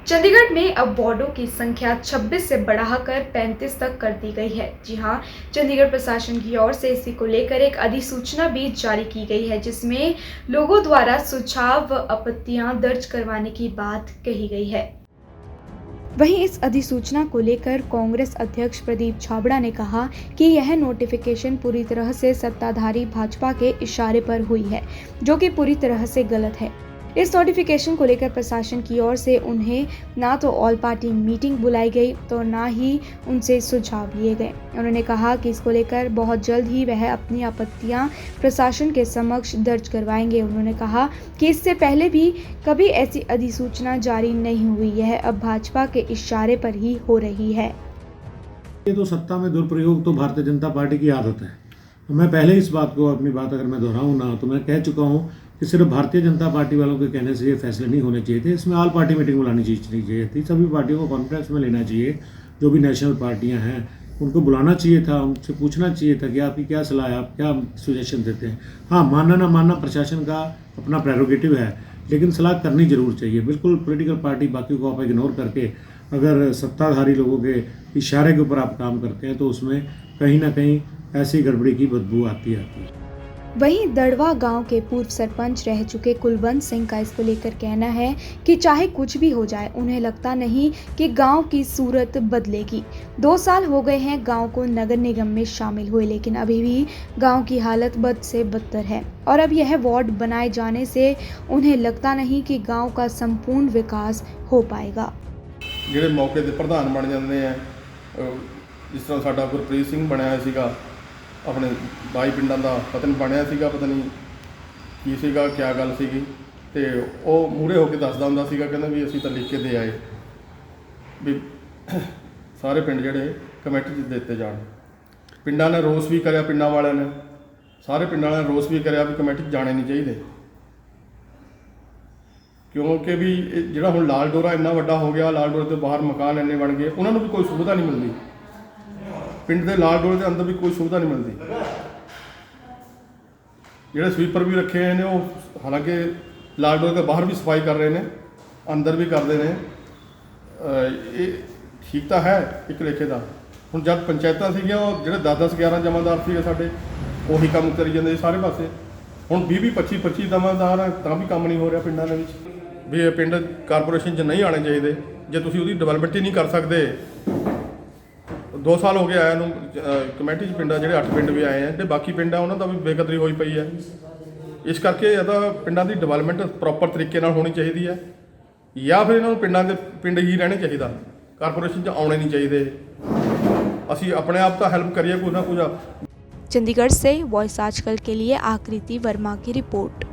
चंडीगढ़ में अब वार्डों की संख्या 26 से बढ़ाकर 35 तक कर दी गई है। जी हां, चंडीगढ़ प्रशासन की ओर से इसी को लेकर एक अधिसूचना भी जारी की गई है, जिसमें लोगों द्वारा सुझाव व आपत्तियां दर्ज करवाने की बात कही गई है। वहीं इस अधिसूचना को लेकर कांग्रेस अध्यक्ष प्रदीप छाबड़ा ने कहा कि यह नोटिफिकेशन पूरी तरह से सत्ताधारी भाजपा के इशारे पर हुई है, जो कि पूरी तरह से गलत है। इस नोटिफिकेशन को लेकर प्रशासन की ओर से उन्हें ना तो ऑल पार्टी मीटिंग बुलाई गई तो ना ही उनसे सुझाव लिए गए। उन्होंने कहा कि इसको लेकर बहुत जल्द ही वह अपनी आपत्तियां प्रशासन के समक्ष दर्ज करवाएंगे। उन्होंने कहा कि इससे पहले भी कभी ऐसी अधिसूचना जारी नहीं हुई, यह अब भाजपा के इशारे पर ही हो रही है। ये तो सत्ता में दुरुपयोग तो भारतीय जनता पार्टी की आदत है। मैं पहले इस बात को, अपनी बात अगर मैं दोहराऊं ना, तो मैं कह चुका हूं कि सिर्फ भारतीय जनता पार्टी वालों के कहने से ये फैसले नहीं होने चाहिए थे। इसमें ऑल पार्टी मीटिंग बुलानी चाहिए थी। सभी पार्टियों को कॉन्फ्रेंस में लेना चाहिए। जो भी नेशनल पार्टियां हैं उनको बुलाना चाहिए था, उनसे पूछना चाहिए था कि आपकी क्या सलाह है, आप क्या सजेशन देते हैं। हाँ, मानना ना मानना प्रशासन का अपना प्रेरोगेटिव है, लेकिन सलाह करनी जरूर चाहिए। बिल्कुल पॉलिटिकल पार्टी बाकी को आप इग्नोर करके अगर सत्ताधारी लोगों के इशारे के ऊपर आप काम करते हैं तो उसमें कहीं ना कहीं ऐसी गड़बड़ी की बदबू आती है। वहीं दड़वा गांव के पूर्व सरपंच रह चुके कुलवंत सिंह का इसको लेकर कहना है कि चाहे कुछ भी हो जाए, उन्हें लगता नहीं कि गांव की सूरत बदलेगी। 2 साल हो गए हैं गांव को नगर निगम में शामिल हुए, लेकिन अभी भी गांव की हालत बद से बदतर है और अब यह वार्ड बनाए जाने से उन्हें लगता नहीं कि गांव का संपूर्ण विकास हो पाएगा। ਜਿਹੜੇ मौके ਤੇ ਪ੍ਰਧਾਨ ਬਣ ਜਾਂਦੇ ਆ, ਜਿਸ ਤਰ੍ਹਾਂ ਸਾਡਾ ਗੁਰਪ੍ਰੀਤ ਸਿੰਘ ਬਣਿਆ ਹੋਇਆ ਸੀਗਾ, ਆਪਣੇ 22 ਪਿੰਡਾਂ ਦਾ ਪਤਾ ਨਹੀਂ ਬਣਿਆ ਸੀਗਾ, ਪਤਾ ਨਹੀਂ ਕੀ ਸੀਗਾ, ਕਿਆ ਗੱਲ ਸੀਗੀ, ਤੇ ਉਹ ਮੂਹਰੇ ਹੋ ਕੇ ਦੱਸਦਾ ਹੁੰਦਾ ਸੀਗਾ, ਕਹਿੰਦਾ ਵੀ ਅਸੀਂ ਤਾਂ ਲਿਖ ਕੇ ਦੇ ਆਏ ਵੀ ਸਾਰੇ ਪਿੰਡ ਜਿਹੜੇ ਕਮੇਟੀ 'ਚ ਦਿੱਤੇ ਜਾਣ। ਪਿੰਡਾਂ ਨੇ ਰੋਸ ਵੀ ਕਰਿਆ, ਪਿੰਡਾਂ ਵਾਲਿਆਂ ਨੇ, ਸਾਰੇ ਪਿੰਡਾਂ ਵਾਲਿਆਂ ਨੇ ਰੋਸ ਵੀ ਕਰਿਆ ਵੀ ਕਮੇਟੀ 'ਚ ਜਾਣੇ ਨਹੀਂ ਚਾਹੀਦੇ, क्योंकि भी जो हम लाल डोरा इन्ना वड्डा हो गया, लाल डोरे तो बाहर मकान इन्ने बन गए, उन्होंने भी कोई सुविधा नहीं मिलती। पिंड के लाल डोरे के अंदर भी कोई सुविधा नहीं मिलती। जोड़े स्वीपर भी रखे हैं वो हालांकि लाल डोरे के बाहर भी सफाई कर रहे हैं, अंदर भी करते हैं। ये ठीक तो है एक लेखे का। हम जब पंचायत सीगियां जो 10-11 जमादार थे साढ़े ਉਹੀ ਕੰਮ ਕਰੀ ਜਾਂਦੇ ਸਾਰੇ ਪਾਸੇ। ਹੁਣ 20-25 ਜਮਾਦਾਰ ਤਾਂ ਵੀ ਕੰਮ ਨਹੀਂ ਹੋ ਰਿਹਾ ਪਿੰਡਾਂ ਦੇ ਵਿੱਚ। ਵੀ ਇਹ ਪਿੰਡ ਕਾਰਪੋਰੇਸ਼ਨ 'ਚ ਨਹੀਂ ਆਉਣੇ ਚਾਹੀਦੇ। ਜੇ ਤੁਸੀਂ ਉਹਦੀ ਡਿਵੈਲਪਮੈਂਟ ਹੀ ਨਹੀਂ ਕਰ ਸਕਦੇ। 2 ਸਾਲ ਹੋ ਗਏ ਆਇਆ ਨੂੰ ਕਮੇਟੀ 'ਚ ਪਿੰਡਾਂ ਜਿਹੜੇ 8 ਪਿੰਡ ਵੀ ਆਏ ਆ, ਤੇ ਬਾਕੀ ਪਿੰਡ ਆ ਉਹਨਾਂ ਦਾ ਵੀ ਬੇਕਦਰੀ ਹੋਈ ਪਈ ਹੈ। ਇਸ ਕਰਕੇ ਇਹਦਾ ਪਿੰਡਾਂ ਦੀ ਡਿਵੈਲਪਮੈਂਟ ਪ੍ਰੋਪਰ ਤਰੀਕੇ ਨਾਲ ਹੋਣੀ ਚਾਹੀਦੀ ਹੈ, ਜਾਂ ਫਿਰ ਇਹਨਾਂ ਨੂੰ ਪਿੰਡਾਂ ਦੇ ਪਿੰਡ ਹੀ ਰਹਿਣੇ ਚਾਹੀਦਾ, ਕਾਰਪੋਰੇਸ਼ਨ 'ਚ आने नहीं चाहिए। ਅਸੀਂ अपने आप तो हेल्प करिए कुछ ना कुछ। चंडीगढ़ से वॉइस आजकल के लिए आकृति वर्मा की रिपोर्ट।